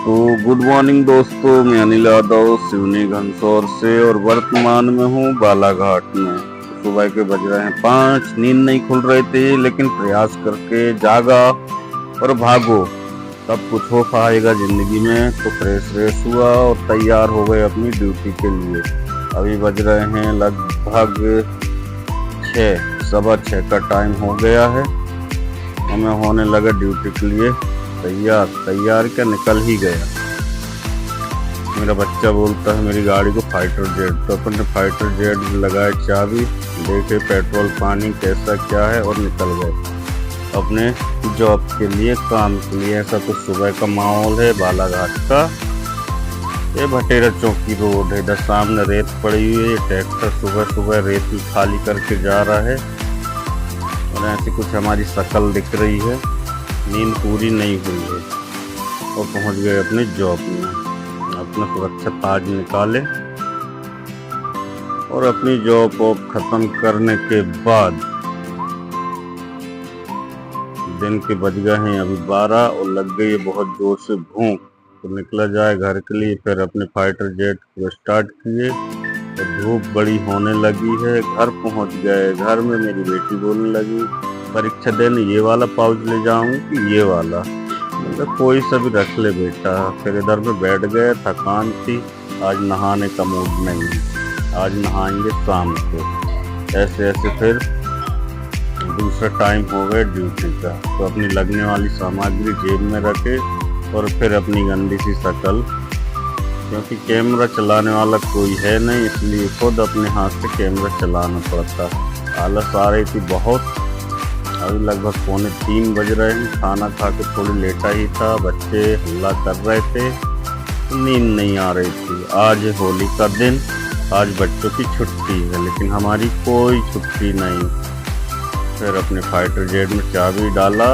तो good morning दोस्तों, मैं अनिल यादव सिवनी घनसौर से और वर्तमान में हूँ बालाघाट में। तो सुबह के बज रहे हैं 5। नींद नहीं खुल रही थी लेकिन प्रयास करके जागा और भागो तब कुछ हो पाएगा जिंदगी में। तो फ्रेश हुआ और तैयार हो गए अपनी ड्यूटी के लिए। अभी बज रहे हैं लगभग 6, 6:15 का टाइम हो गया है। हमें होने लगा ड्यूटी के लिए तैयार क्या निकल ही गया। मेरा बच्चा बोलता है मेरी गाड़ी को फाइटर जेट, तो अपन ने फाइटर जेट लगाए, चाबी देखे, पेट्रोल पानी कैसा क्या है और निकल गए अपने जॉब के लिए, काम के लिए। ऐसा तो सुबह का माहौल है बालाघाट का। ये भटेरा चौकी रोड है, इधर सामने रेत पड़ी हुई है। ट्रैक्टर सुबह सुबह रेत खाली करके जा रहा है और ऐसी कुछ हमारी शक्ल दिख रही है। नींद पूरी नहीं हुई है और पहुंच गए अपने जॉब में। अपना सुरक्षा ताज निकाले और अपनी जॉब खत्म करने के बाद दिन के बज गए हैं अभी 12 और लग गई है बहुत जोर से भूख। तो निकला जाए घर के लिए। फिर अपने फाइटर जेट को स्टार्ट किए और धूप बड़ी होने लगी है। घर पहुंच गए। घर में मेरी बेटी बोलने लगी परीक्षा देने ये वाला पाउच ले जाऊं कि ये वाला। मतलब कोई सा भी रख ले बेटा। फिर इधर में बैठ गए, थकान थी, आज नहाने का मूड नहीं, आज नहाएंगे शाम को। ऐसे फिर दूसरा टाइम हो गया ड्यूटी का। तो अपनी लगने वाली सामग्री जेब में रखे और फिर अपनी गंदी सी शक्ल, क्योंकि कैमरा चलाने वाला कोई है नहीं इसलिए खुद अपने हाथ से कैमरा चलाना पड़ता। आलस आ रही थी बहुत। अभी लगभग 2:45 बज रहे हैं। खाना खा के थोड़ी लेटा ही था। बच्चे हल्ला कर रहे थे तो नींद नहीं आ रही थी। आज होली का दिन, आज बच्चों की छुट्टी है लेकिन हमारी कोई छुट्टी नहीं। फिर अपने फाइटर जेट में चाबी डाला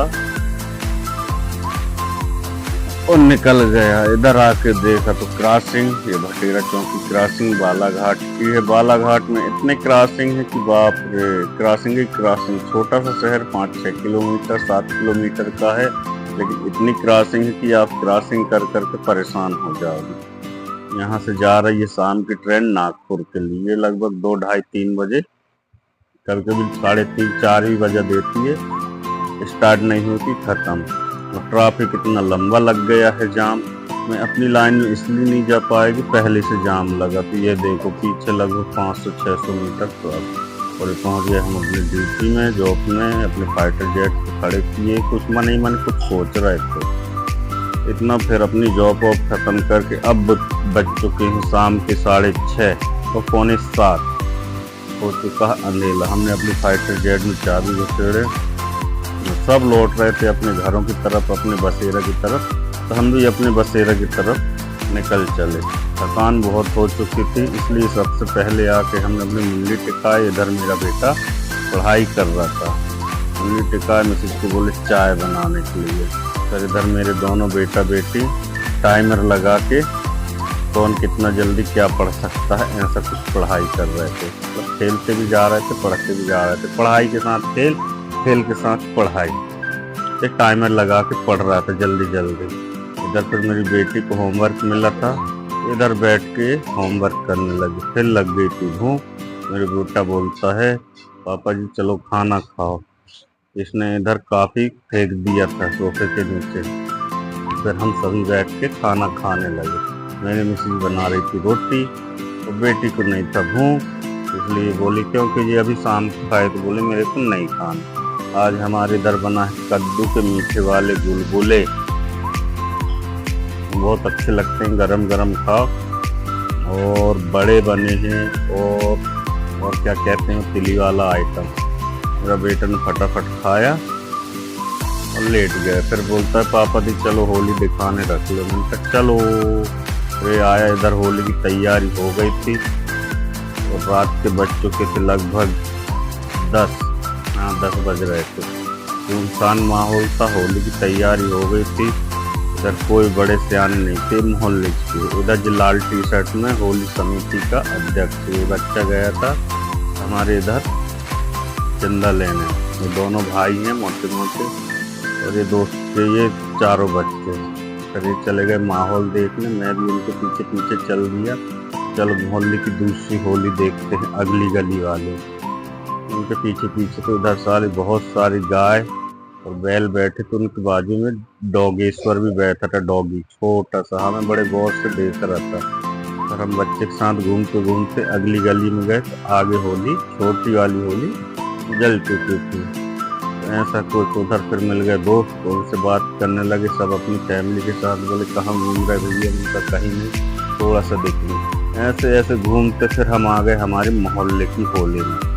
और निकल गया। इधर आके देखा तो क्रॉसिंग, ये भटेरा चौकी क्रॉसिंग बालाघाट की है। बालाघाट में इतने क्रॉसिंग है कि बाप रे, क्रॉसिंग ही क्रॉसिंग। छोटा सा शहर 5-6 किलोमीटर 7 किलोमीटर का है लेकिन इतनी क्रॉसिंग है कि आप क्रॉसिंग कर करके परेशान हो जाओगे। यहाँ से जा रही है शाम की ट्रेन नागपुर के लिए, लगभग 2, 2:30, 3 बजे। कभी कभी 3:30, 4 भी बजा देती है। स्टार्ट नहीं होती, खत्म। और ट्रैफिक इतना लंबा लग गया है, जाम में अपनी लाइन में इसलिए नहीं जा पाएगी, पहले से जाम लगा। तो ये देखो पीछे लगभग 500-600 मीटर ट्रैफिक। और पहुंच गए हम अपनी ड्यूटी में, जॉब में। अपने फाइटर जेट को खड़े किए, कुछ मन ही मन कुछ सोच रहे थे इतना। फिर अपनी जॉब खत्म करके अब बज चुके हैं शाम के 6:30 और 6:45 हो चुका है अंधेला। हमने अपनी फाइटर जेट में चाबी घुसेड़े, सब लौट रहे थे अपने घरों की तरफ, अपने बसेरा की तरफ। तो हम भी अपने बसेरा की तरफ निकल चले। थकान बहुत हो चुकी थी इसलिए सबसे पहले आके हमने अपनी मुंडी टिकाई। इधर मेरा बेटा पढ़ाई कर रहा था, मुंडी टिकाए, मिसेज को बोले चाय बनाने के लिए। फिर इधर मेरे दोनों बेटा बेटी टाइमर लगा के कौन कितना जल्दी क्या पढ़ सकता है ऐसा कुछ पढ़ाई कर रहे थे। मतलब खेलते भी जा रहे थे, पढ़ते भी जा रहे थे। पढ़ाई के साथ खेल, खेल के साथ पढ़ाई। एक टाइमर लगा के पढ़ रहा था जल्दी। इधर फिर मेरी बेटी को होमवर्क मिला था, इधर बैठ के होमवर्क करने लगी। फिर लग गई थी भूख। मेरा बेटा बोलता है पापा जी चलो खाना खाओ। इसने इधर काफ़ी फेंक दिया था सोफे के नीचे। फिर हम सभी बैठ के खाना खाने लगे। मेरी मिसेज बना रही थी रोटी और बेटी को नहीं था भूख, इसलिए बोली क्योंकि ये अभी शाम को खाए, तो बोले मेरे को नहीं खाना। आज हमारे इधर बना है कद्दू के मीठे वाले गुलगुले, बहुत अच्छे लगते हैं, गरम गरम खाओ। और बड़े बने हैं और क्या कहते हैं तिली वाला आइटम। मेरा बेटा ने फटाफट खाया और लेट गया। फिर बोलता है पापा जी चलो होली दिखाने रख लो। मैंने कहा चलो। फिर आया, इधर होली की तैयारी हो गई थी और रात के बज चुके थे लगभग 10 बज रहे थे। सुनसान माहौल था, होली की तैयारी हो गई थी। इधर कोई बड़े सियाने नहीं थे मोहल्ले के। उधर जो लाल टी शर्ट में होली समिति का अध्यक्ष ये बच्चा गया था हमारे इधर चंदा लेने। ये दोनों भाई हैं मोटे मोटे और ये दोस्त के ये चारों बच्चे। फिर ये चले गए माहौल देखने, मैं भी उनके पीछे पीछे चल दिया। चलो मोहल्ले की दूसरी होली देखते हैं, अगली गली वाले। उनके पीछे पीछे तो उधर सारी बहुत सारी गाय और बैल बैठे थे, उनके बाजू में डॉगेश्वर भी बैठा था, डॉगी छोटा सा। हमें बड़े गौर से देख रहा था और हम बच्चे के साथ घूमते घूमते अगली गली में गए तो आगे होली, छोटी वाली होली जल चुकी थी। तो ऐसा कुछ उधर फिर मिल गए दोस्त, तो उनसे बात करने लगे सब अपनी फैमिली के साथ। बोले कहाँ घूम रहे भैया? उनका कहीं नहीं, थोड़ा सा दिखने। ऐसे ऐसे घूमते फिर हम आ गए हमारे मोहल्ले की होली में।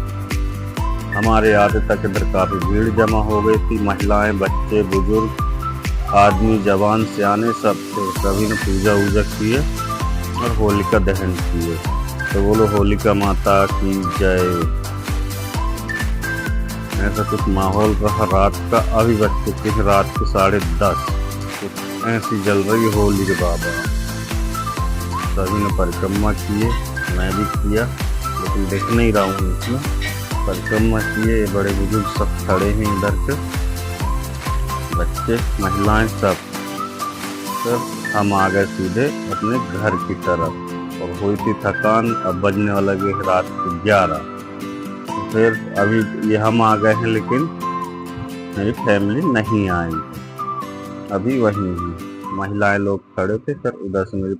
हमारे आते तक इधर काफी भीड़ जमा हो गई थी, महिलाएं, बच्चे, बुजुर्ग, आदमी, जवान, सियाने सब थे। सभी ने पूजा वूजा किए और होलिका दहन किए। तो बोलो होलिका माता की जय। ऐसा कुछ माहौल रहा रात का। अभी बज चुके हैं रात के 10:30। कुछ ऐसी जल रही होली के बाबा। सभी ने परिक्रमा किए, मैं भी किया, लेकिन देख नहीं रहा हूँ इसमें। परिक्रमा किए, बड़े बुजुर्ग सब खड़े हैं इधर के, बच्चे, महिलाएं सब। फिर हम आ गए सीधे अपने घर की तरफ और हुई थी थकान। अब बजने वाला गए रात के 11। तो फिर अभी ये हम आ गए हैं, लेकिन मेरी फैमिली नहीं आई, अभी वहीं है। महिलाएं लोग खड़े थे, फिर उधर से मेरी